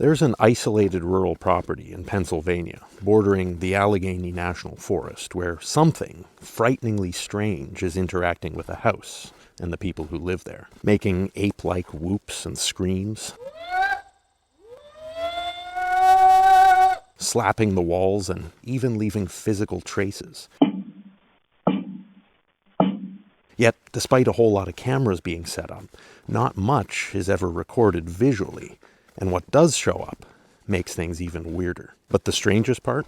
There's an isolated rural property in Pennsylvania, bordering the Allegheny National Forest, where something frighteningly strange is interacting with a house and the people who live there, making ape-like whoops and screams, slapping the walls, and even leaving physical traces. Yet, despite a whole lot of cameras being set up, not much is ever recorded visually, and what does show up makes things even weirder. But the strangest part?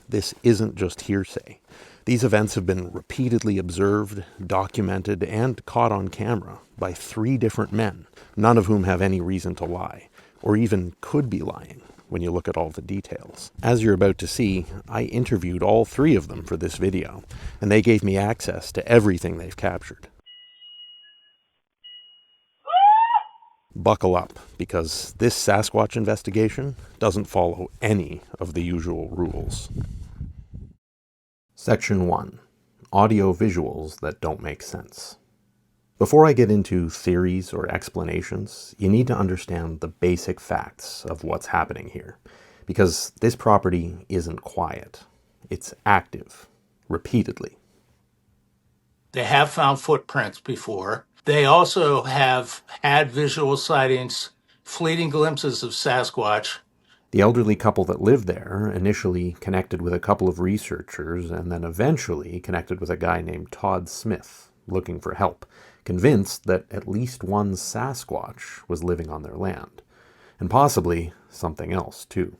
This isn't just hearsay. These events have been repeatedly observed, documented, and caught on camera by 3 different men, none of whom have any reason to lie, or even could be lying when you look at all the details. As you're about to see, I interviewed all 3 of them for this video, and they gave me access to everything they've captured. Buckle up, because this Sasquatch investigation doesn't follow any of the usual rules. Section 1. Audio visuals that don't make sense. Before I get into theories or explanations, you need to understand the basic facts of what's happening here, because this property isn't quiet. It's active, repeatedly. They have found footprints before. They also have had visual sightings, fleeting glimpses of Sasquatch. The elderly couple that lived there initially connected with a couple of researchers and then eventually connected with a guy named Todd Smith, looking for help, convinced that at least one Sasquatch was living on their land, and possibly something else too.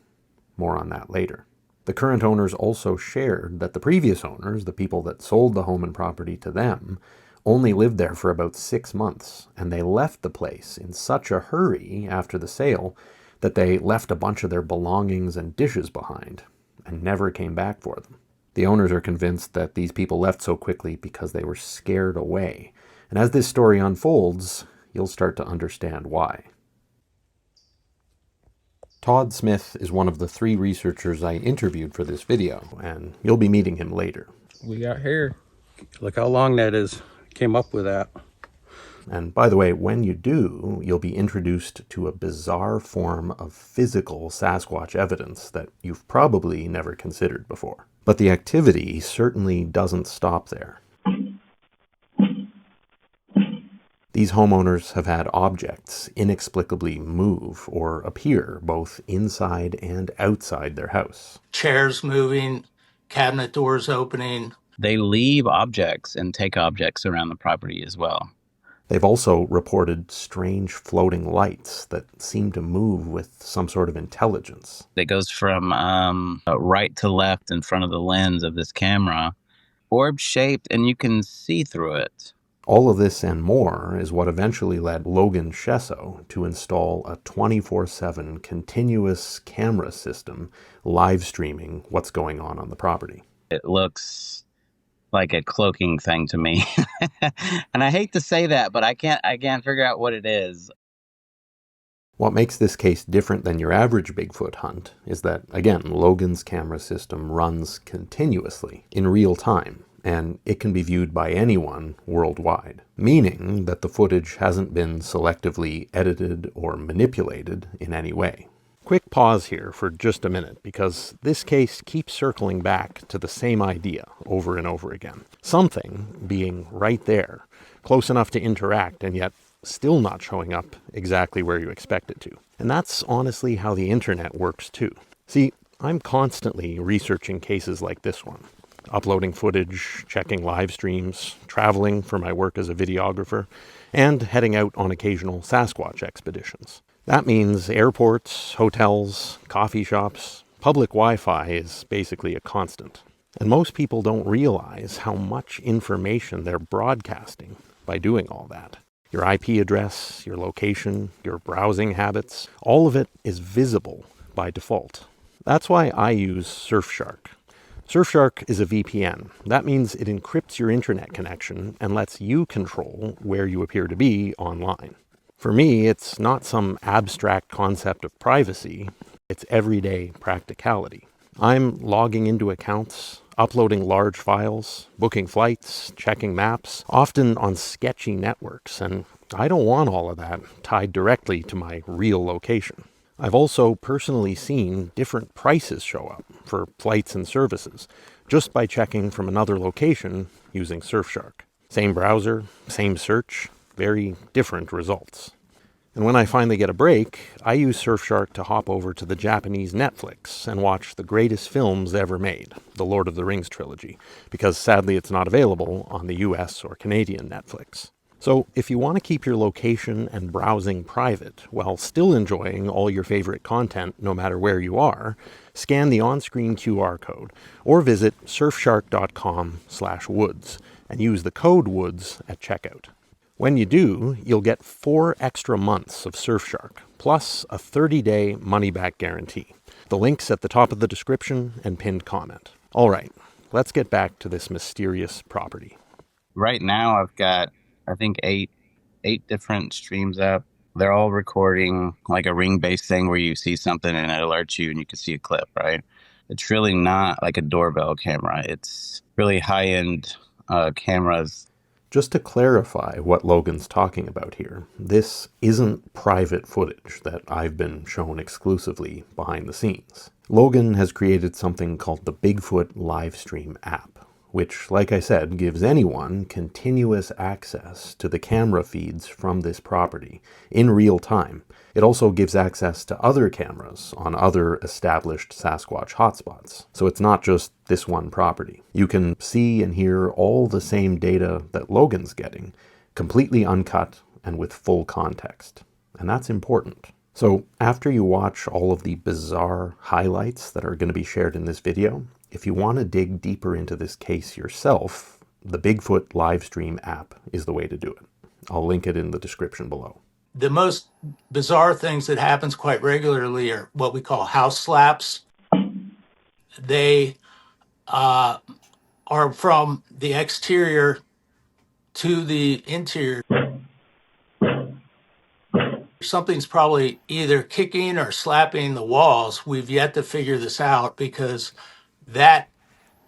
More on that later. The current owners also shared that the previous owners, the people that sold the home and property to them, only lived there for about 6 months, and they left the place in such a hurry after the sale that they left a bunch of their belongings and dishes behind and never came back for them. The owners are convinced that these people left so quickly because they were scared away. And as this story unfolds, you'll start to understand why. Todd Smith is one of the 3 researchers I interviewed for this video, and you'll be meeting him later. We got here. Look how long that is. Came up with that. And by the way, when you do, you'll be introduced to a bizarre form of physical Sasquatch evidence that you've probably never considered before. But the activity certainly doesn't stop there. These homeowners have had objects inexplicably move or appear both inside and outside their house. Chairs moving, cabinet doors opening. They leave objects and take objects around the property as well. They've also reported strange floating lights that seem to move with some sort of intelligence. It goes from right to left in front of the lens of this camera, orb-shaped, and you can see through it. All of this and more is what eventually led Logan Shesso to install a 24/7 continuous camera system live streaming what's going on the property. It looks like a cloaking thing to me. And I hate to say that, but I can't figure out what it is. What makes this case different than your average Bigfoot hunt is that, again, Logan's camera system runs continuously in real time, and it can be viewed by anyone worldwide, meaning that the footage hasn't been selectively edited or manipulated in any way. Quick pause here for just a minute, because this case keeps circling back to the same idea over and over again. Something being right there, close enough to interact, and yet still not showing up exactly where you expect it to. And that's honestly how the internet works too. See, I'm constantly researching cases like this one, uploading footage, checking live streams, traveling for my work as a videographer, and heading out on occasional Sasquatch expeditions. That means airports, hotels, coffee shops, public Wi-Fi is basically a constant. And most people don't realize how much information they're broadcasting by doing all that. Your IP address, your location, your browsing habits, all of it is visible by default. That's why I use Surfshark. Surfshark is a VPN. That means it encrypts your internet connection and lets you control where you appear to be online. For me, it's not some abstract concept of privacy, it's everyday practicality. I'm logging into accounts, uploading large files, booking flights, checking maps, often on sketchy networks, and I don't want all of that tied directly to my real location. I've also personally seen different prices show up for flights and services just by checking from another location using Surfshark. Same browser, same search, very different results. And when I finally get a break, I use Surfshark to hop over to the Japanese Netflix and watch the greatest films ever made, the Lord of the Rings trilogy, because sadly it's not available on the US or Canadian Netflix. So if you want to keep your location and browsing private while still enjoying all your favorite content no matter where you are, scan the on-screen QR code or visit surfshark.com/woods and use the code WOODS at checkout. When you do, you'll get 4 extra months of Surfshark, plus a 30-day money-back guarantee. The link's at the top of the description and pinned comment. All right, let's get back to this mysterious property. Right now, I've got, I think, eight different streams up. They're all recording like a ring-based thing where you see something and it alerts you and you can see a clip, right? It's really not like a doorbell camera. It's really high-end cameras. Just to clarify what Logan's talking about here, this isn't private footage that I've been shown exclusively behind the scenes. Logan has created something called the Bigfoot Livestream app, which, like I said, gives anyone continuous access to the camera feeds from this property in real time. It also gives access to other cameras on other established Sasquatch hotspots. So it's not just this one property. You can see and hear all the same data that Logan's getting, completely uncut and with full context. And that's important. So after you watch all of the bizarre highlights that are going to be shared in this video, if you want to dig deeper into this case yourself, the Bigfoot Livestream app is the way to do it. I'll link it in the description below. The most bizarre things that happens quite regularly are what we call house slaps. They are from the exterior to the interior. Something's probably either kicking or slapping the walls. We've yet to figure this out because that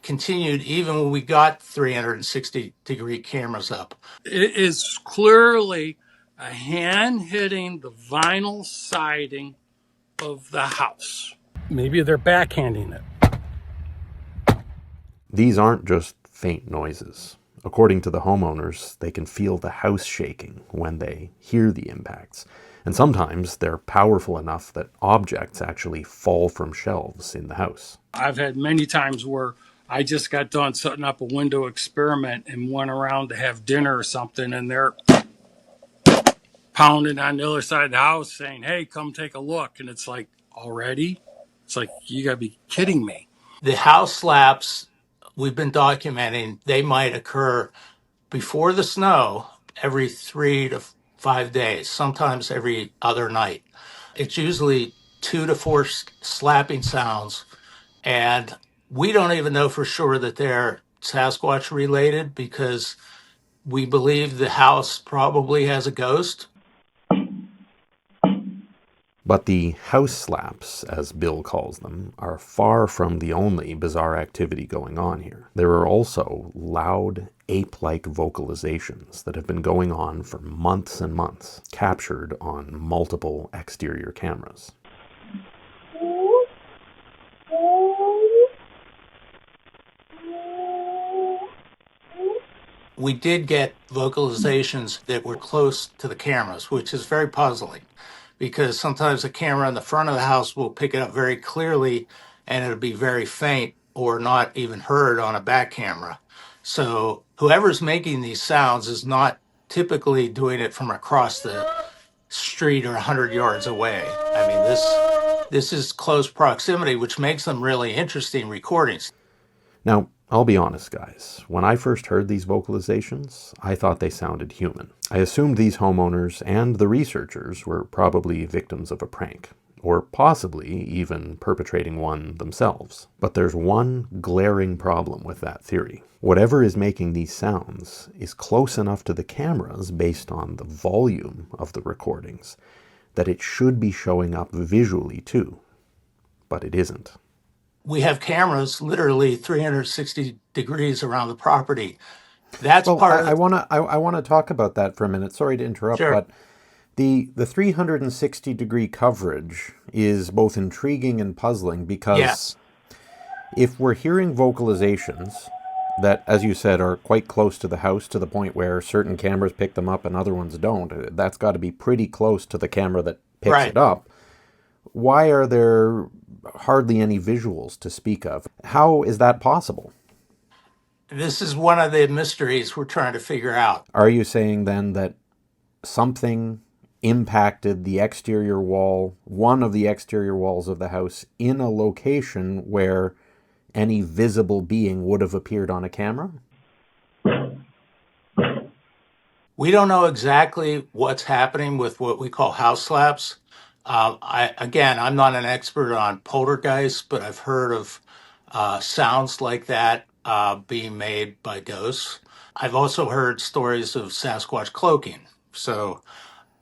continued even when we got 360-degree cameras up. It is clearly a hand hitting the vinyl siding of the house. Maybe they're backhanding it. These aren't just faint noises. According to the homeowners, they can feel the house shaking when they hear the impacts. And sometimes they're powerful enough that objects actually fall from shelves in the house. I've had many times where I just got done setting up a window experiment and went around to have dinner or something, and they're pounding on the other side of the house saying, "Hey, come take a look." And it's like, already? It's like, you gotta be kidding me. The house slaps we've been documenting, they might occur before the snow every 3 to 5 days, sometimes every other night. It's usually 2 to 4 slapping sounds, and we don't even know for sure that they're Sasquatch related because we believe the house probably has a ghost. But the house slaps, as Bill calls them, are far from the only bizarre activity going on here. There are also loud, ape-like vocalizations that have been going on for months and months, captured on multiple exterior cameras. We did get vocalizations that were close to the cameras, which is very puzzling because sometimes the camera in the front of the house will pick it up very clearly and it'll be very faint or not even heard on a back camera. So whoever's making these sounds is not typically doing it from across the street or 100 yards away. I mean, this is close proximity, which makes them really interesting recordings. Now, I'll be honest, guys. When I first heard these vocalizations, I thought they sounded human. I assumed these homeowners and the researchers were probably victims of a prank, or possibly even perpetrating one themselves. But there's one glaring problem with that theory. Whatever is making these sounds is close enough to the cameras based on the volume of the recordings that it should be showing up visually too. But it isn't. We have cameras literally 360 degrees around the property. That's Well, part of I want to talk about that for a minute. Sorry to interrupt, Sure. but The 360-degree coverage is both intriguing and puzzling because Yes, if we're hearing vocalizations that, as you said, are quite close to the house to the point where certain cameras pick them up and other ones don't, that's got to be pretty close to the camera that picks it right. up. Why are there hardly any visuals to speak of? How is that possible? This is one of the mysteries we're trying to figure out. Are you saying then that something impacted the exterior wall, one of the exterior walls of the house, in a location where any visible being would have appeared on a camera? We don't know exactly what's happening with what we call house slaps. I'm not an expert on poltergeists, but I've heard of sounds like that being made by ghosts. I've also heard stories of Sasquatch cloaking. So,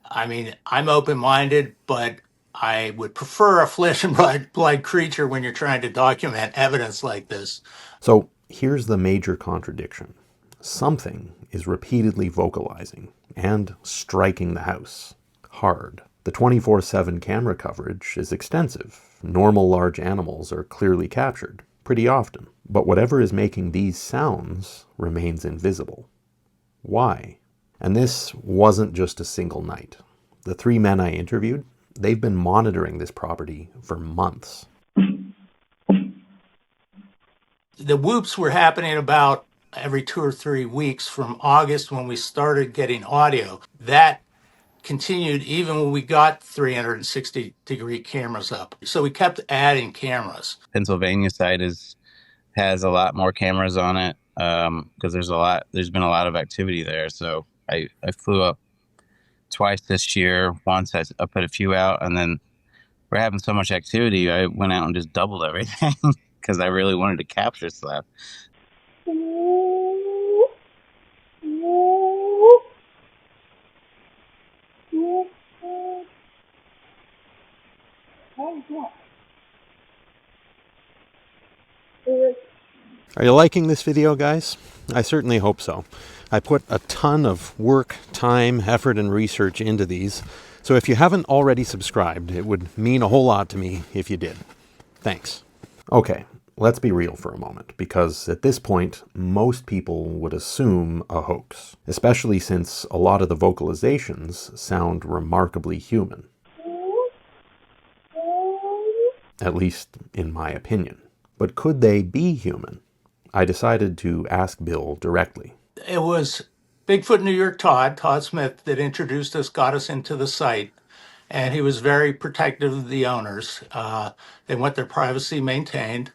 I mean, I'm open minded, but I would prefer a flesh and blood creature when you're trying to document evidence like this. So here's the major contradiction. Something is repeatedly vocalizing and striking the house hard. The 24/7 camera coverage is extensive. Normal large animals are clearly captured pretty often. But whatever is making these sounds remains invisible. Why? And this wasn't just a single night. The 3 men I interviewed, they've been monitoring this property for months. The whoops were happening about every 2 or 3 weeks from August when we started getting audio. That continued even when we got 360-degree cameras up. So we kept adding cameras. Pennsylvania side has a lot more cameras on it because there's been a lot of activity there. So I flew up twice this year. Once I put a few out, and then we're having so much activity, I went out and just doubled everything because I really wanted to capture stuff. Are you liking this video, guys? I certainly hope so. I put a ton of work, time, effort, and research into these, so if you haven't already subscribed, it would mean a whole lot to me if you did. Thanks. Okay, let's be real for a moment, because at this point, most people would assume a hoax, especially since a lot of the vocalizations sound remarkably human. At least in my opinion. But could they be human? I decided to ask Bill directly. It was Bigfoot New York Todd Smith, that introduced us, got us into the site, and he was very protective of the owners. They want their privacy maintained,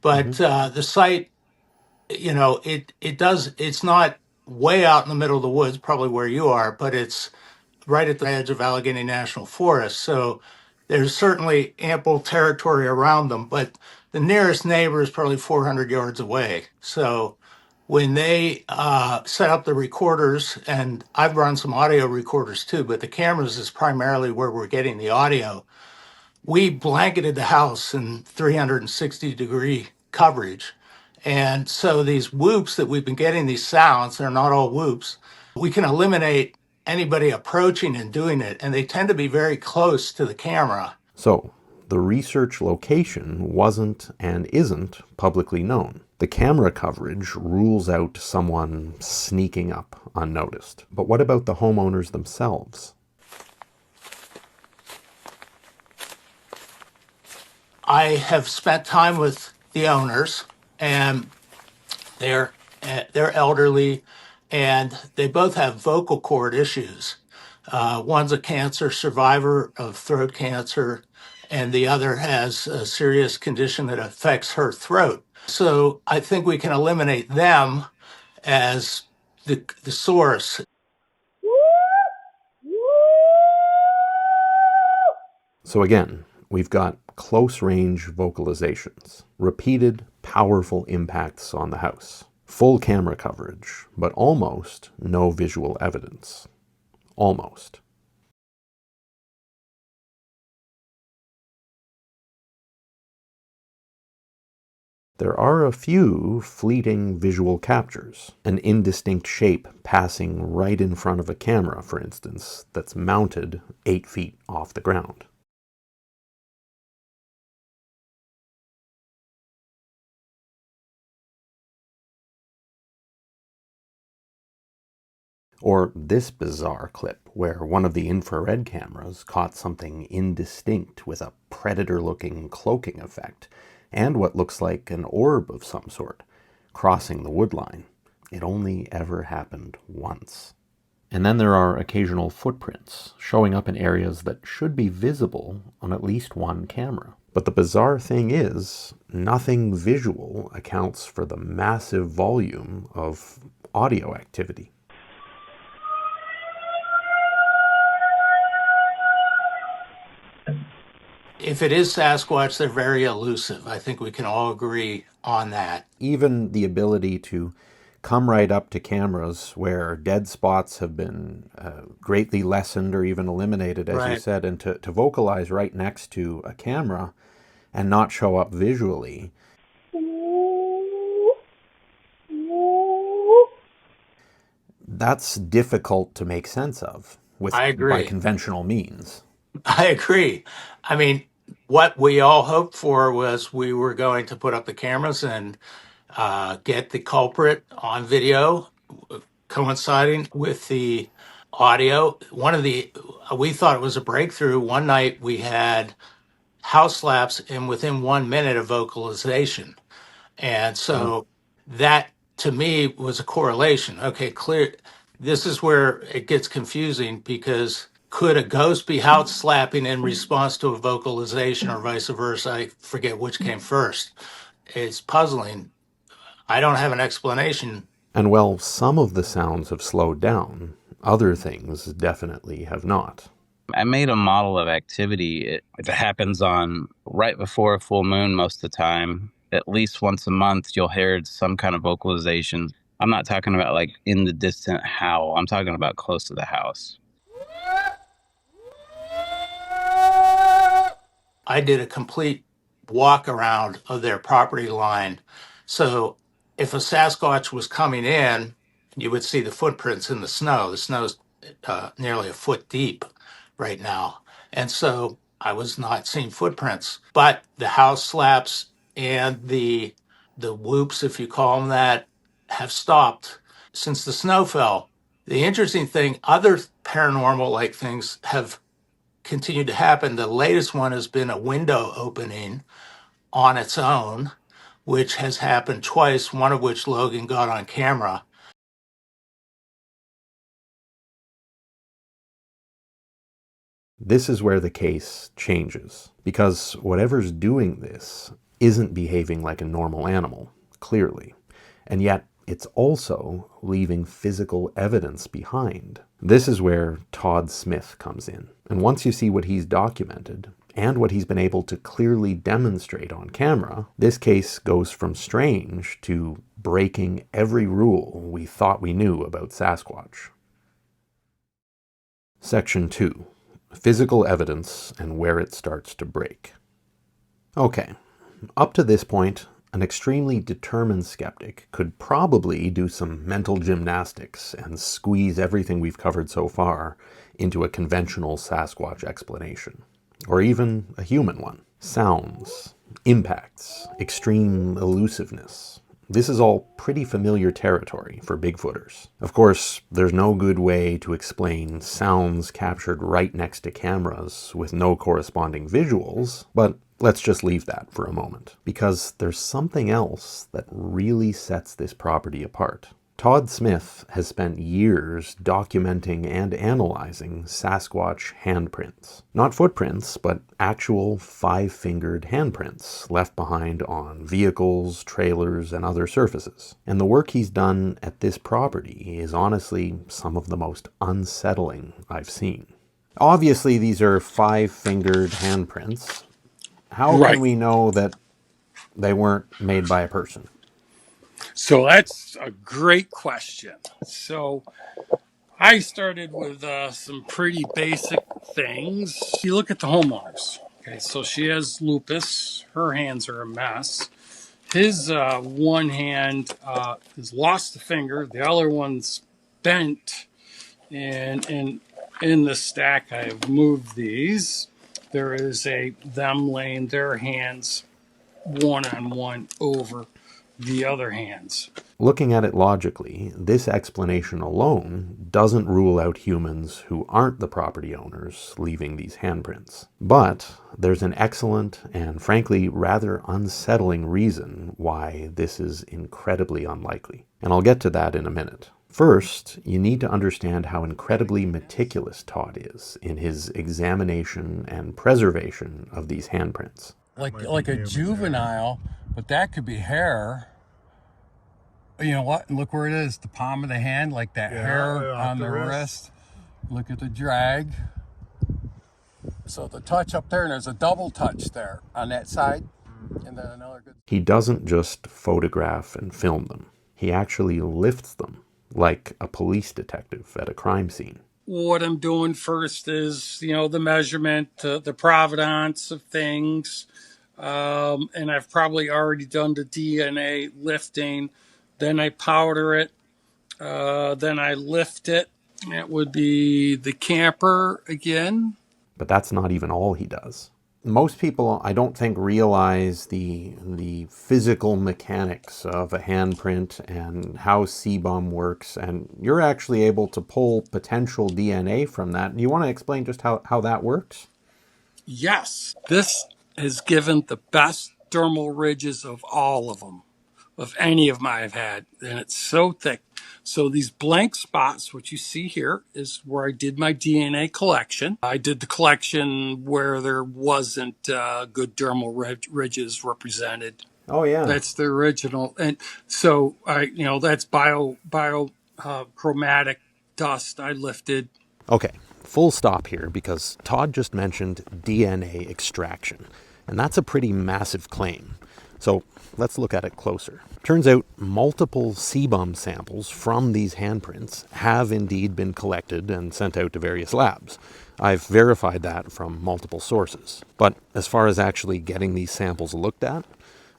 but Mm-hmm. the site, it's not way out in the middle of the woods, probably where you are, but it's right at the edge of Allegheny National Forest. So there's certainly ample territory around them, but the nearest neighbor is probably 400 yards away. So when they set up the recorders, and I've run some audio recorders too, but the cameras is primarily where we're getting the audio. We blanketed the house in 360-degree coverage. And so these whoops that we've been getting, these sounds, they're not all whoops. We can eliminate anybody approaching and doing it, and they tend to be very close to the camera. So, the research location wasn't and isn't publicly known. The camera coverage rules out someone sneaking up unnoticed. But what about the homeowners themselves? I have spent time with the owners, and they're elderly, and they both have vocal cord issues. One's a cancer survivor of throat cancer, and the other has a serious condition that affects her throat. So I think we can eliminate them as the source. So again, we've got close-range vocalizations, repeated, powerful impacts on the house, full camera coverage, but almost no visual evidence. Almost. there are a few fleeting visual captures. An indistinct shape passing right in front of a camera, for instance, that's mounted 8 feet off the ground. Or this bizarre clip where one of the infrared cameras caught something indistinct with a predator-looking cloaking effect and what looks like an orb of some sort crossing the woodline. It only ever happened once. And then there are occasional footprints showing up in areas that should be visible on at least one camera. But the bizarre thing is, nothing visual accounts for the massive volume of audio activity. If it is Sasquatch, they're very elusive. I think we can all agree on that. Even the ability to come right up to cameras where dead spots have been greatly lessened or even eliminated, as you Right. said, and to vocalize right next to a camera and not show up visually. That's difficult to make sense of I by agree. conventional means. I agree. I mean, what we all hoped for was we were going to put up the cameras and get the culprit on video, coinciding with the audio. We thought it was a breakthrough. One night we had house slaps, and within 1 minute of vocalization. And so that to me was a correlation. Okay, clear. This is where it gets confusing because could a ghost be house slapping in response to a vocalization or vice versa? I forget which came first. It's puzzling. I don't have an explanation. And while some of the sounds have slowed down, other things definitely have not. I made a model of activity. It happens on right before a full moon most of the time. At least once a month, you'll hear some kind of vocalization. I'm not talking about like in the distant howl. I'm talking about close to the house. I did a complete walk around of their property line. So if a Sasquatch was coming in, you would see the footprints in the snow. The snow's nearly a foot deep right now. And so I was not seeing footprints, but the house slaps and the whoops, if you call them that, have stopped since the snow fell. The interesting thing, other paranormal like things have continued to happen. The latest one has been a window opening on its own, which has happened twice, one of which Logan got on camera. This is where the case changes, because whatever's doing this isn't behaving like a normal animal, clearly, and yet it's also leaving physical evidence behind. This is where Todd Smith comes in, and once you see what he's documented, and what he's been able to clearly demonstrate on camera, this case goes from strange to breaking every rule we thought we knew about Sasquatch. Section 2. Physical evidence and where it starts to break. Okay, up to this point, an extremely determined skeptic could probably do some mental gymnastics and squeeze everything we've covered so far into a conventional Sasquatch explanation, or even a human one. Sounds, impacts, extreme elusiveness. This is all pretty familiar territory for Bigfooters. Of course, there's no good way to explain sounds captured right next to cameras with no corresponding visuals, but let's just leave that for a moment, because there's something else that really sets this property apart. Todd Smith has spent years documenting and analyzing Sasquatch handprints. Not footprints, but actual 5-fingered handprints left behind on vehicles, trailers, and other surfaces. And the work he's done at this property is honestly some of the most unsettling I've seen. Obviously, these are 5-fingered handprints. How Right. can we know that they weren't made by a person? So that's a great question. So I started with some pretty basic things. You look at the homeowners. Okay, so she has lupus. Her hands are a mess. His one hand has lost a finger. The other one's bent. And in the stack, I have moved these. There is them laying their hands one on one over the other hands. Looking at it logically, this explanation alone doesn't rule out humans who aren't the property owners leaving these handprints. But there's an excellent and frankly rather unsettling reason why this is incredibly unlikely. And I'll get to that in a minute. First, you need to understand how incredibly meticulous Todd is in his examination and preservation of these handprints. Like a juvenile, but that could be hair. You know what? Look where it is. The palm of the hand, like that hair on the wrist. Look at the drag. So the touch up there, and there's a double touch there on that side. And then another good. He doesn't just photograph and film them. He actually lifts them like a police detective at a crime scene. What I'm doing first is, the measurement, the provenance of things. And I've probably already done the DNA lifting. Then I powder it. Then I lift it. That would be the camper again. But that's not even all he does. Most people, I don't think, realize the physical mechanics of a handprint and how sebum works, and you're actually able to pull potential DNA from that. Do you want to explain just how that works? Yes. This has given the best dermal ridges of all of them, of any of my I've had, and it's so thick. So these blank spots, what you see here, is where I did my DNA collection. I did the collection where there wasn't good dermal ridges represented. Oh, yeah. That's the original, and so that's chromatic dust I lifted. Okay, full stop here, because Todd just mentioned DNA extraction, and that's a pretty massive claim. So let's look at it closer. Turns out multiple sebum samples from these handprints have indeed been collected and sent out to various labs. I've verified that from multiple sources. But as far as actually getting these samples looked at,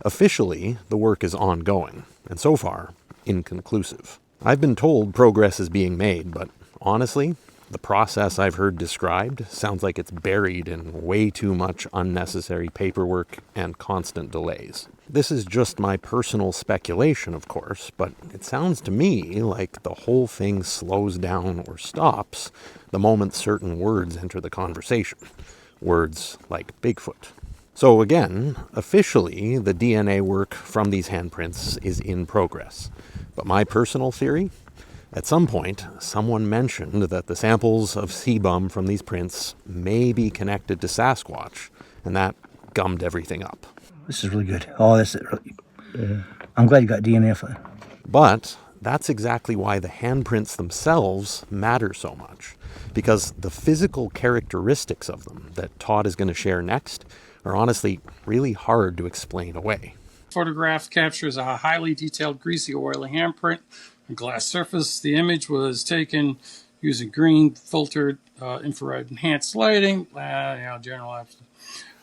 officially the work is ongoing, and so far, inconclusive. I've been told progress is being made, but honestly, the process I've heard described sounds like it's buried in way too much unnecessary paperwork and constant delays. This is just my personal speculation, of course, but it sounds to me like the whole thing slows down or stops the moment certain words enter the conversation. Words like Bigfoot. So again, officially, the DNA work from these handprints is in progress. But my personal theory? At some point, someone mentioned that the samples of sebum from these prints may be connected to Sasquatch, and that gummed everything up. This is really good. Oh, this is really... I'm glad you got DNA for it. But that's exactly why the handprints themselves matter so much, because the physical characteristics of them that Todd is going to share next are honestly really hard to explain away. Photograph captures a highly detailed, greasy, oily handprint on glass surface. The image was taken using green filtered infrared enhanced lighting. General.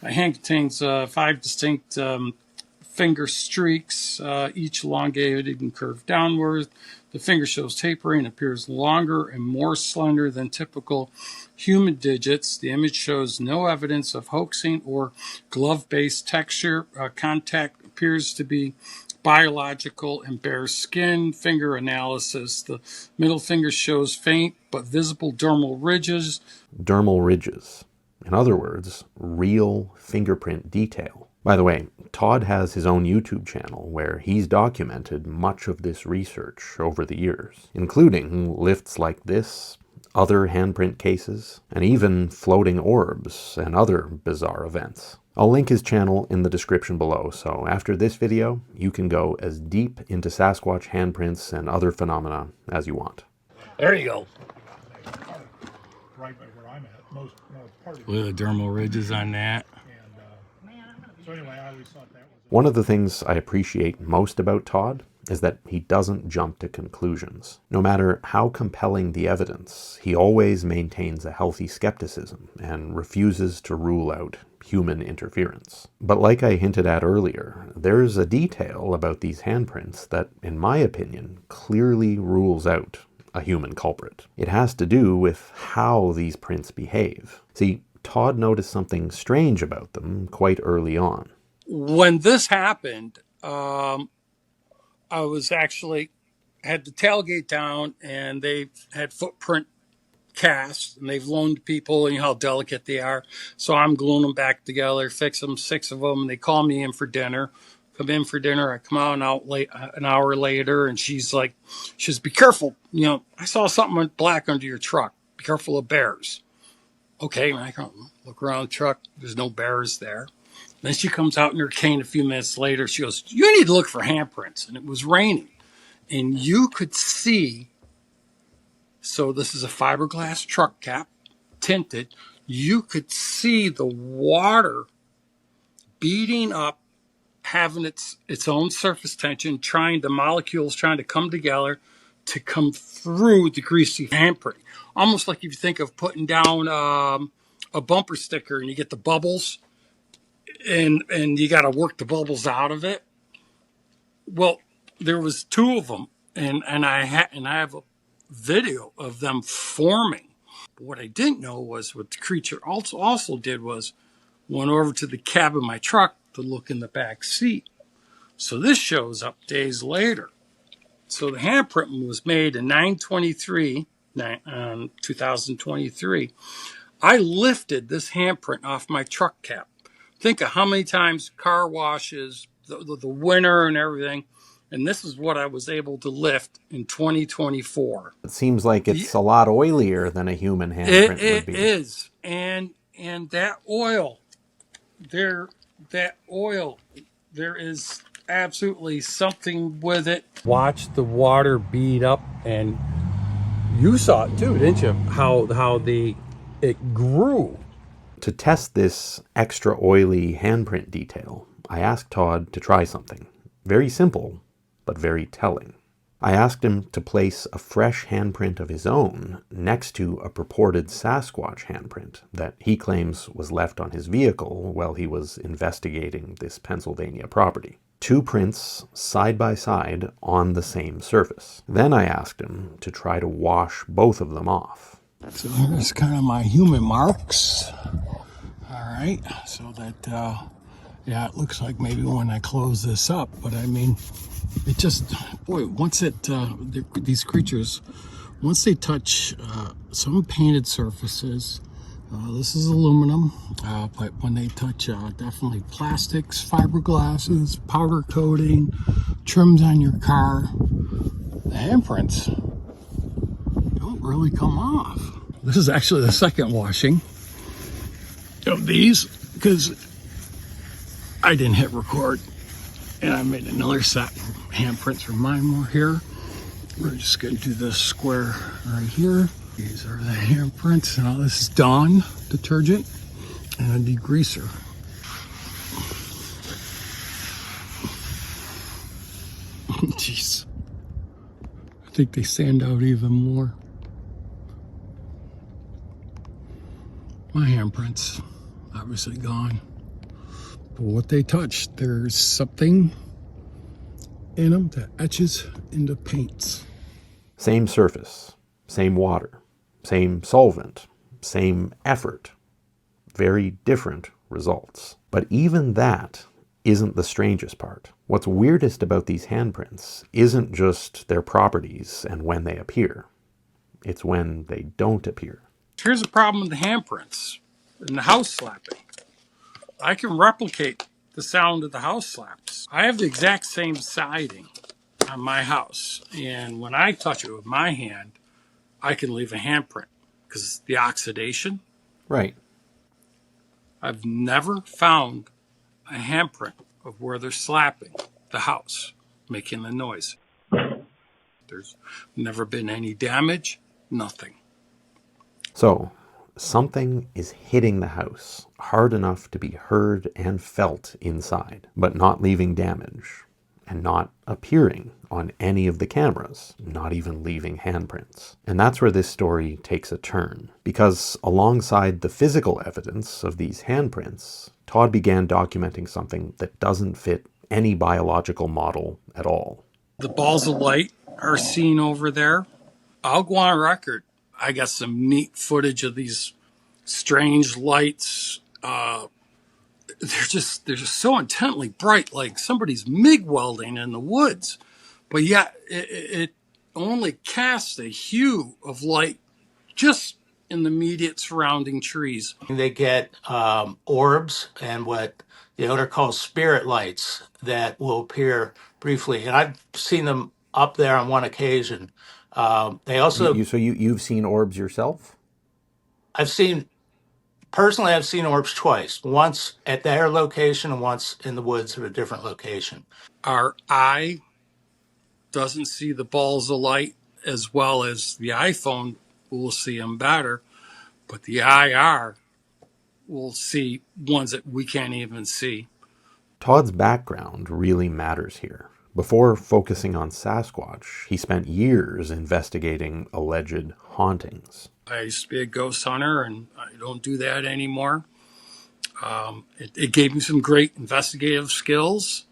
The hand contains 5 distinct finger streaks, each elongated and curved downward. The finger shows tapering and appears longer and more slender than typical human digits. The image shows no evidence of hoaxing or glove-based texture. Contact appears to be biological and bare skin. Finger analysis. The middle finger shows faint but visible dermal ridges. Dermal ridges. In other words, real fingerprint detail. By the way, Todd has his own YouTube channel where he's documented much of this research over the years, including lifts like this, other handprint cases, and even floating orbs and other bizarre events. I'll link his channel in the description below, so after this video, you can go as deep into Sasquatch handprints and other phenomena as you want. There you go. Right by where I'm at. Look at the dermal ridges on that. One of the things I appreciate most about Todd is that he doesn't jump to conclusions. No matter how compelling the evidence, he always maintains a healthy skepticism and refuses to rule out human interference. But like I hinted at earlier, there's a detail about these handprints that, in my opinion, clearly rules out a human culprit. It has to do with how these prints behave. See, Todd noticed something strange about them quite early on. When this happened, I was actually had the tailgate down, and they had footprint casts, and they've loaned people, and you know how delicate they are. So I'm gluing them back together, fix them, 6 of them. And they call me in for dinner. Come in for dinner. I come out an hour later, and she says, "Be careful. You know, I saw something black under your truck. Be careful of bears." Okay, and I come look around the truck. There's no bears there. Then she comes out in her cane a few minutes later. She goes, "You need to look for handprints." And it was raining. And you could see, so this is a fiberglass truck cap, tinted. You could see the water beating up, having its own surface tension, the molecules trying to come together to come through the greasy handprint. Almost like if you think of putting down a bumper sticker and you get the bubbles and you got to work the bubbles out of it. Well, there was 2 of them, and I have a video of them forming. But what I didn't know was what the creature also did was went over to the cab of my truck to look in the back seat. So this shows up days later. So the handprint was made in 2023. I lifted this handprint off my truck cap. Think of how many times car washes, the winter and everything. And this is what I was able to lift in 2024. It seems like it's a lot oilier than a human handprint would be. It is. And that oil, there is absolutely something with it. Watch the water bead up, and you saw it too, didn't you? How it grew. To test this extra oily handprint detail, I asked Todd to try something. Very simple, but very telling. I asked him to place a fresh handprint of his own next to a purported Sasquatch handprint that he claims was left on his vehicle while he was investigating this Pennsylvania property. 2 prints side by side on the same surface. Then I asked him to try to wash both of them off. So here's kind of my human marks. All right, so that, yeah, it looks like maybe when I close this up, but I mean, it just, boy, these creatures, once they touch some painted surfaces, this is aluminum, but when they touch definitely plastics, fiberglasses, powder coating, trims on your car, the handprints don't really come off. This is actually the second washing of these because I didn't hit record, and I made another set of handprints from mine more here. We're just going to do this square right here. These are the handprints. Now this is Dawn detergent and a degreaser. Jeez. I think they stand out even more. My handprints, obviously gone. But what they touch, there's something in them that etches into paints. Same surface, same water, same solvent, same effort. Very different results. But even that isn't the strangest part. What's weirdest about these handprints isn't just their properties and when they appear. It's when they don't appear. Here's the problem with the handprints and the house slapping. I can replicate the sound of the house slaps. I have the exact same siding on my house, and when I touch it with my hand, I can leave a handprint because the oxidation. Right. I've never found a handprint of where they're slapping the house, making the noise. There's never been any damage, nothing. So, something is hitting the house hard enough to be heard and felt inside, but not leaving damage, and not appearing on any of the cameras, not even leaving handprints. And that's where this story takes a turn, because alongside the physical evidence of these handprints, Todd began documenting something that doesn't fit any biological model at all. The balls of light are seen over there. I'll go on record. I got some neat footage of these strange lights. They're just so intently bright, like somebody's MIG welding in the woods. But yet it only casts a hue of light just in the immediate surrounding trees. They get orbs and what the owner calls spirit lights that will appear briefly. And I've seen them up there on one occasion. They also, So you've seen orbs yourself? I've seen orbs twice, once at their location and once in the woods at a different location. Our eye doesn't see the balls of light as well as the iPhone will see them better, but the IR will see ones that we can't even see. Todd's background really matters here. Before focusing on Sasquatch, he spent years investigating alleged hauntings. I used to be a ghost hunter, and I don't do that anymore. It gave me some great investigative skills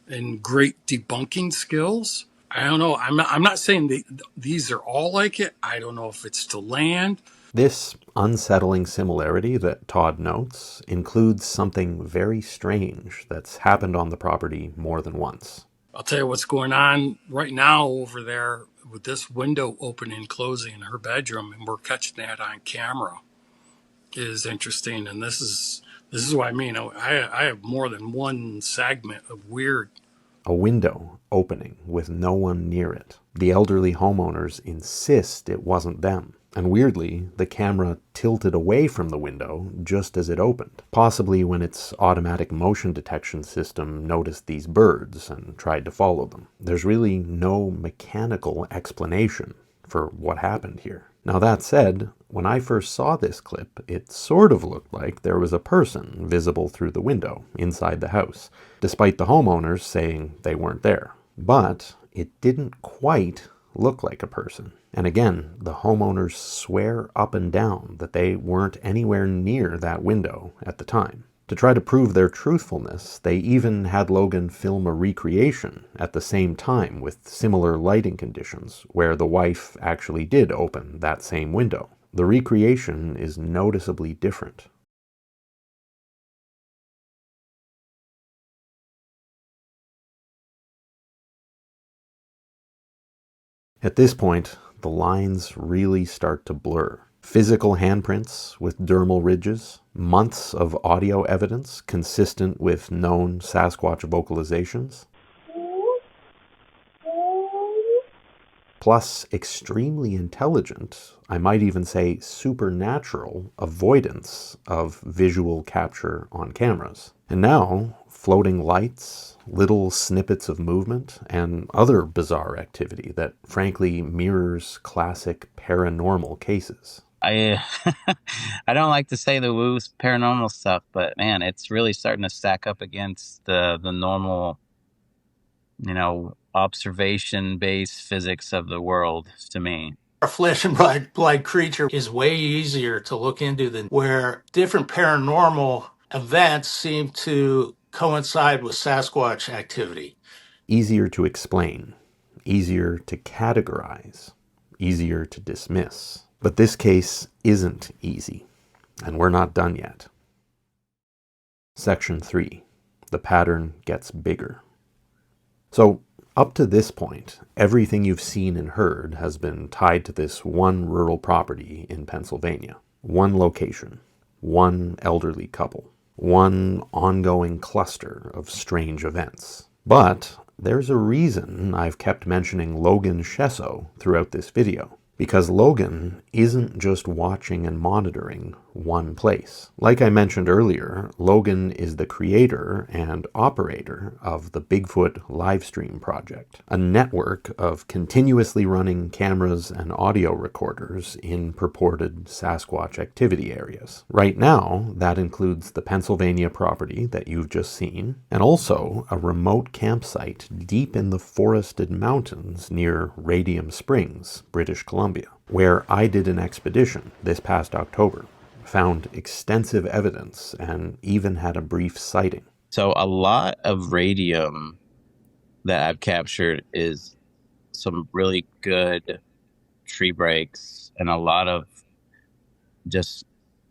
and great debunking skills. I don't know. I'm not saying these are all like it. I don't know if it's to land. This unsettling similarity that Todd notes includes something very strange that's happened on the property more than once. I'll tell you what's going on right now over there with this window opening and closing in her bedroom, and we're catching that on camera, is interesting. And this is what I mean. I have more than one segment of weird. A window opening with no one near it. The elderly homeowners insist it wasn't them. And weirdly, the camera tilted away from the window just as it opened, possibly when its automatic motion detection system noticed these birds and tried to follow them. There's really no mechanical explanation for what happened here. Now that said, when I first saw this clip, it sort of looked like there was a person visible through the window inside the house, despite the homeowners saying they weren't there. But it didn't quite look like a person. And again, the homeowners swear up and down that they weren't anywhere near that window at the time. To try to prove their truthfulness, they even had Logan film a recreation at the same time with similar lighting conditions, where the wife actually did open that same window. The recreation is noticeably different. At this point, the lines really start to blur. Physical handprints with dermal ridges, months of audio evidence consistent with known Sasquatch vocalizations, plus extremely intelligent, I might even say supernatural, avoidance of visual capture on cameras. And now, floating lights, little snippets of movement, and other bizarre activity that frankly mirrors classic paranormal cases. I I don't like to say the woo paranormal stuff, but man, it's really starting to stack up against the normal, observation-based physics of the world to me. A flesh and blood creature is way easier to look into than where different paranormal events seem to coincide with Sasquatch activity. Easier to explain, easier to categorize, easier to dismiss. But this case isn't easy, and we're not done yet. Section 3. The pattern gets bigger. So, up to this point, everything you've seen and heard has been tied to this one rural property in Pennsylvania. One location, one elderly couple, one ongoing cluster of strange events. But there's a reason I've kept mentioning Logan Shesso throughout this video. Because Logan isn't just watching and monitoring one place. Like I mentioned earlier, Logan is the creator and operator of the Bigfoot livestream project, a network of continuously running cameras and audio recorders in purported Sasquatch activity areas. Right now, that includes the Pennsylvania property that you've just seen, and also a remote campsite deep in the forested mountains near Radium Springs, British Columbia, where I did an expedition this past October, found extensive evidence, and even had a brief sighting. So a lot of radium that I've captured is some really good tree breaks and a lot of just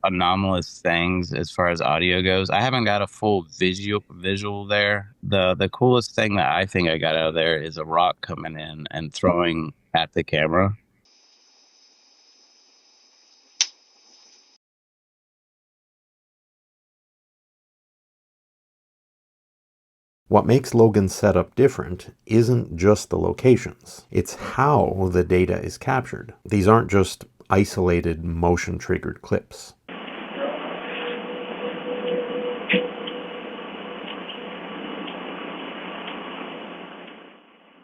anomalous things as far as audio goes. I haven't got a full visual there. The coolest thing that I think I got out of there is a rock coming in and throwing at the camera. What makes Logan's setup different isn't just the locations, it's how the data is captured. These aren't just isolated motion-triggered clips.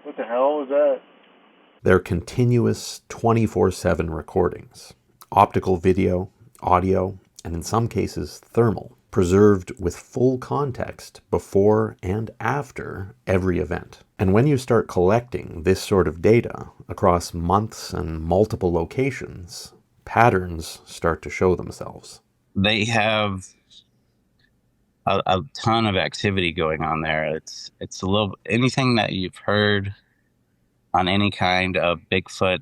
What the hell was that? They're continuous 24/7 recordings, optical video, audio, and in some cases thermal, preserved with full context before and after every event. And when you start collecting this sort of data across months and multiple locations, patterns start to show themselves. They have a ton of activity going on there. It's a little anything that you've heard on any kind of Bigfoot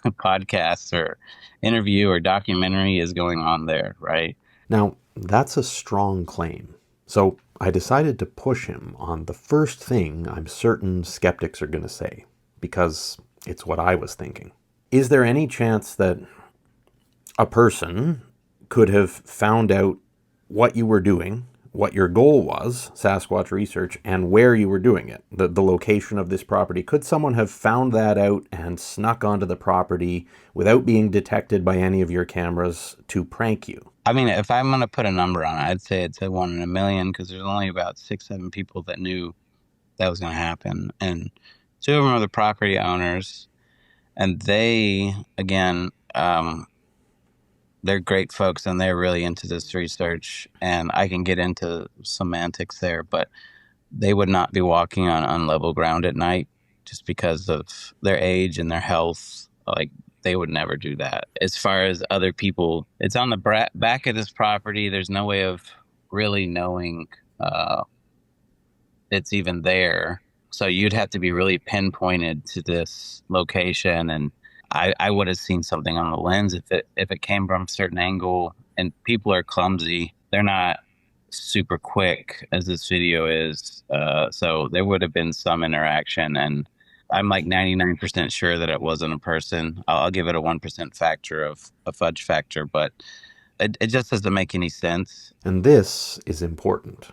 podcast or interview or documentary is going on there, right? Now, that's a strong claim. So I decided to push him on the first thing I'm certain skeptics are going to say, because it's what I was thinking. Is there any chance that a person could have found out what you were doing, what your goal was, Sasquatch research, and where you were doing it, the location of this property? Could someone have found that out and snuck onto the property without being detected by any of your cameras to prank you? I mean, if I'm going to put a number on it, I'd say it's a 1 in a million, because there's only about 6-7 people that knew that was going to happen. And 2 of them are the property owners. And they, again, they're great folks and they're really into this research. And I can get into semantics there, but they would not be walking on unlevel ground at night just because of their age and their health. Like, they would never do that. As far as other people, it's on the back of this property. There's no way of really knowing it's even there. So you'd have to be really pinpointed to this location. And I would have seen something on the lens if it came from a certain angle. And people are clumsy. They're not super quick as this video is. So there would have been some interaction. And I'm like 99% sure that it wasn't a person. I'll give it a 1% factor of a fudge factor, but it just doesn't make any sense. And this is important.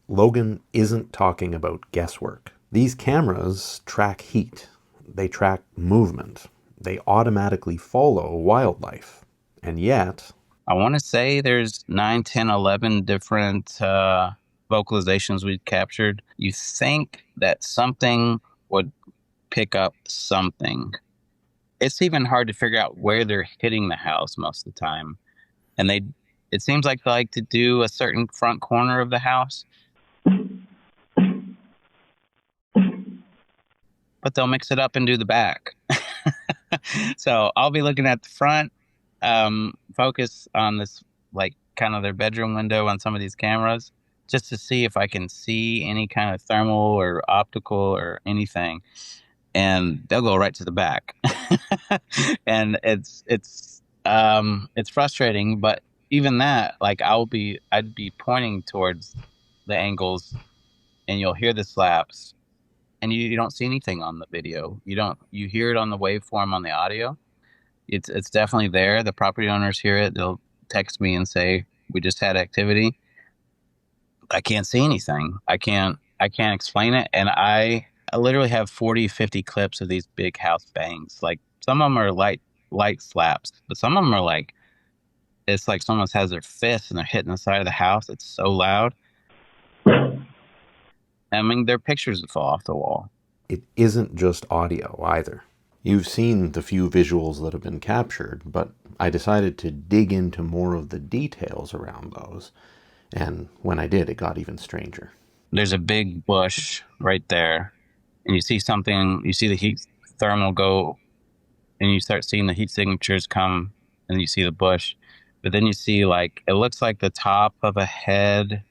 Logan isn't talking about guesswork. These cameras track heat. They track movement. They automatically follow wildlife. And yet, I want to say there's 9, 10, 11 different vocalizations we've captured. You think that something would pick up something. It's even hard to figure out where they're hitting the house most of the time. And it seems like they like to do a certain front corner of the house, but they'll mix it up and do the back. So I'll be looking at the front, focus on this, like kind of their bedroom window on some of these cameras, just to see if I can see any kind of thermal or optical or anything. And they'll go right to the back. And it's frustrating, but even that, like I'd be pointing towards the angles and you'll hear the slaps and you don't see anything on the video. You hear it on the waveform on the audio. It's definitely there. The property owners hear it. They'll text me and say, we just had activity. I can't see anything. I can't explain it. And I literally have 40, 50 clips of these big house bangs. Like some of them are light slaps, but some of them are like it's like someone has their fist and they're hitting the side of the house. It's so loud. I mean, their pictures would fall off the wall. It isn't just audio either. You've seen the few visuals that have been captured, but I decided to dig into more of the details around those. And when I did, it got even stranger. There's a big bush right there, and you see something, you see the heat thermal go, and you start seeing the heat signatures come, and you see the bush. But then you see, like, it looks like the top of a head.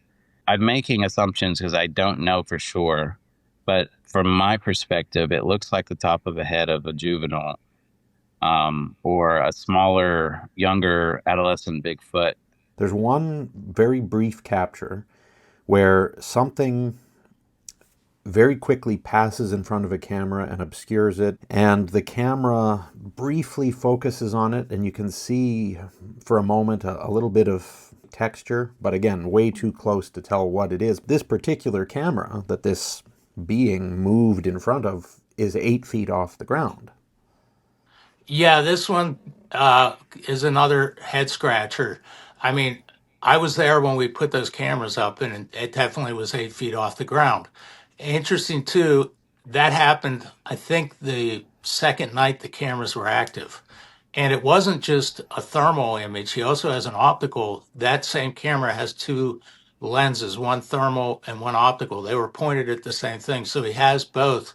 I'm making assumptions because I don't know for sure. But from my perspective, it looks like the top of a head of a juvenile, or a smaller, younger adolescent Bigfoot. There's one very brief capture where something very quickly passes in front of a camera and obscures it, and the camera briefly focuses on it, and you can see for a moment a little bit of texture, but again, way too close to tell what it is. This particular camera that this being moved in front of is 8 feet off the ground. Yeah, this one is another head scratcher. I mean, I was there when we put those cameras up, and it definitely was 8 feet off the ground. Interesting too, that happened, I think, the second night the cameras were active. And it wasn't just a thermal image, he also has an optical. That same camera has two lenses, one thermal and one optical. They were pointed at the same thing, so he has both.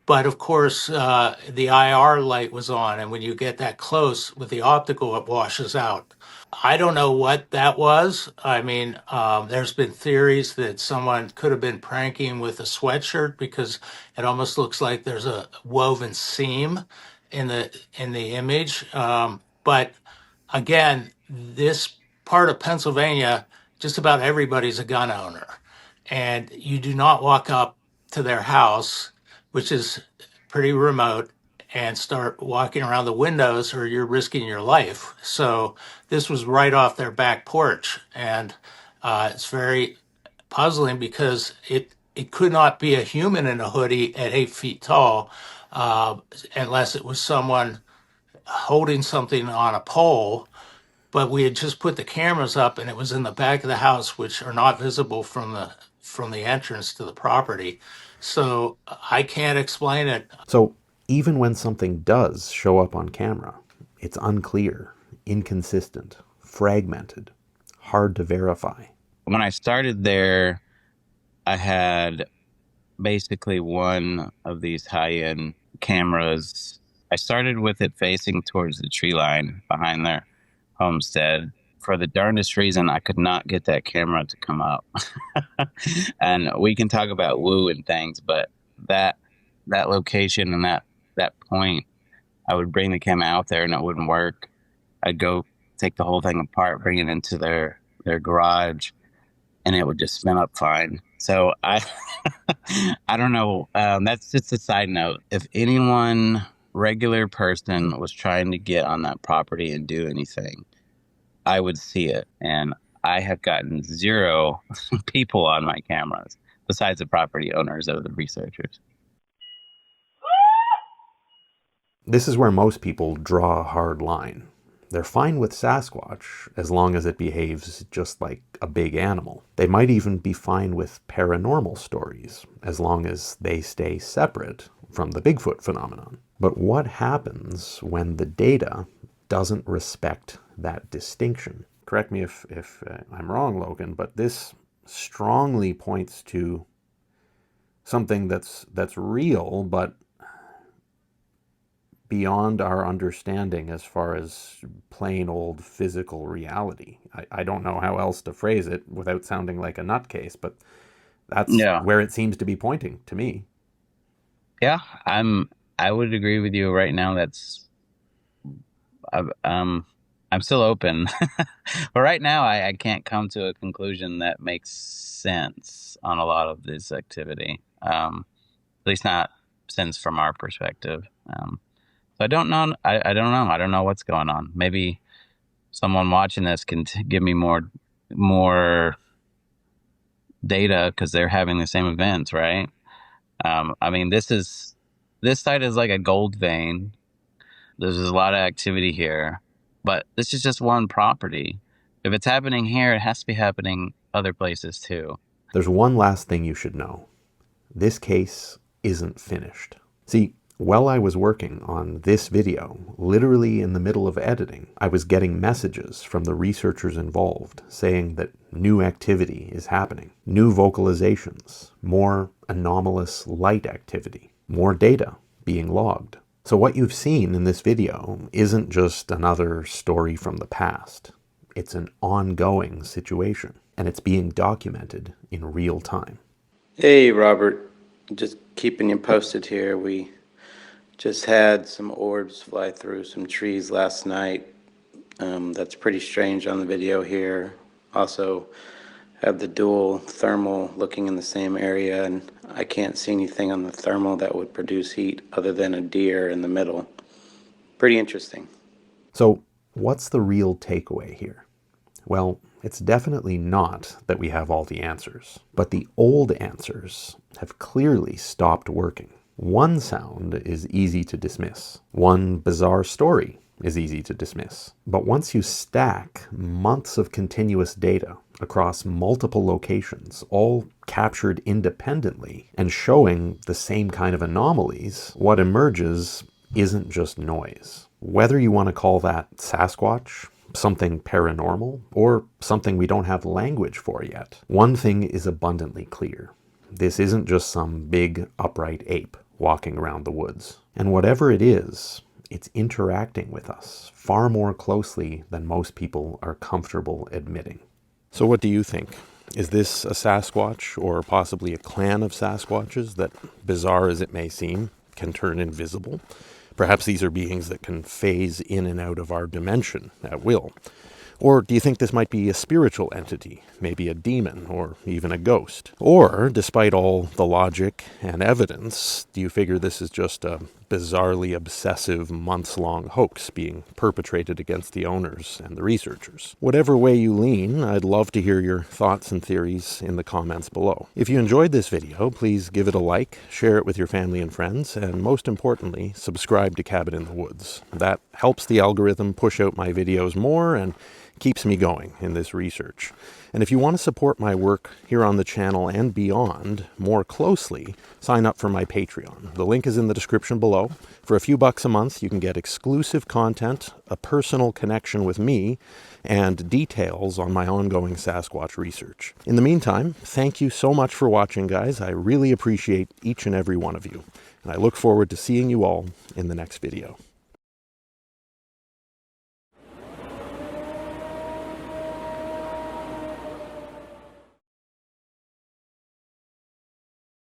But of course, the IR light was on, and when you get that close with the optical, it washes out. I don't know what that was. I mean, there's been theories that someone could have been pranking with a sweatshirt because it almost looks like there's a woven seam in the image. But again, this part of Pennsylvania, just about everybody's a gun owner, and you do not walk up to their house, which is pretty remote, and start walking around the windows or you're risking your life. So this was right off their back porch. And it's very puzzling because it could not be a human in a hoodie at 8 feet tall, unless it was someone holding something on a pole. But we had just put the cameras up and it was in the back of the house, which are not visible from the entrance to the property. So I can't explain it. So even when something does show up on camera, it's unclear, inconsistent, fragmented, hard to verify. When I started there, I had basically one of these high-end cameras. I started with it facing towards the tree line behind their homestead. For the darndest reason, I could not get that camera to come up. And we can talk about woo and things, but that location and that point, I would bring the camera out there and it wouldn't work. I'd go take the whole thing apart, bring it into their garage, and it would just spin up fine. So I don't know. That's just a side note. If anyone, regular person, was trying to get on that property and do anything, I would see it. And I have gotten 0 people on my cameras besides the property owners or the researchers. This is where most people draw a hard line. They're fine with Sasquatch as long as it behaves just like a big animal. They might even be fine with paranormal stories as long as they stay separate from the Bigfoot phenomenon. But what happens when the data doesn't respect that distinction? Correct me if I'm wrong, Logan, but this strongly points to something that's real, but beyond our understanding as far as plain old physical reality. I don't know how else to phrase it without sounding like a nutcase, but that's where it seems to be pointing to me. Yeah, I would agree with you right now. I'm still open. But right now I can't come to a conclusion that makes sense on a lot of this activity. At least not sense from our perspective. So I don't know. I don't know. I don't know what's going on. Maybe someone watching this can give me more data because they're having the same events, right? I mean, this site is like a gold vein. There's a lot of activity here. But this is just one property. If it's happening here, it has to be happening other places too. There's one last thing you should know. This case isn't finished. See, while I was working on this video, literally in the middle of editing, I was getting messages from the researchers involved saying that new activity is happening, new vocalizations, more anomalous light activity, more data being logged. So what you've seen in this video isn't just another story from the past. It's an ongoing situation, and it's being documented in real time. Hey, Robert. Just keeping you posted here. We just had some orbs fly through some trees last night. That's pretty strange on the video here. Also have the dual thermal looking in the same area, and I can't see anything on the thermal that would produce heat other than a deer in the middle. Pretty interesting. So what's the real takeaway here? Well, it's definitely not that we have all the answers, but the old answers have clearly stopped working. One sound is easy to dismiss. One bizarre story is easy to dismiss. But once you stack months of continuous data across multiple locations, all captured independently and showing the same kind of anomalies, what emerges isn't just noise. Whether you want to call that Sasquatch, something paranormal, or something we don't have language for yet, one thing is abundantly clear. This isn't just some big upright ape walking around the woods. And whatever it is, it's interacting with us far more closely than most people are comfortable admitting. So what do you think? Is this a Sasquatch, or possibly a clan of Sasquatches that, bizarre as it may seem, can turn invisible? Perhaps these are beings that can phase in and out of our dimension at will. Or do you think this might be a spiritual entity, maybe a demon, or even a ghost? Or, despite all the logic and evidence, do you figure this is just a bizarrely obsessive months-long hoax being perpetrated against the owners and the researchers? Whatever way you lean, I'd love to hear your thoughts and theories in the comments below. If you enjoyed this video, please give it a like, share it with your family and friends, and most importantly, subscribe to Cabin in the Woods. That helps the algorithm push out my videos more and keeps me going in this research. And if you want to support my work here on the channel and beyond more closely, sign up for my Patreon. The link is in the description below. For a few bucks a month, you can get exclusive content, a personal connection with me, and details on my ongoing Sasquatch research. In the meantime, thank you so much for watching, guys. I really appreciate each and every one of you. And I look forward to seeing you all in the next video.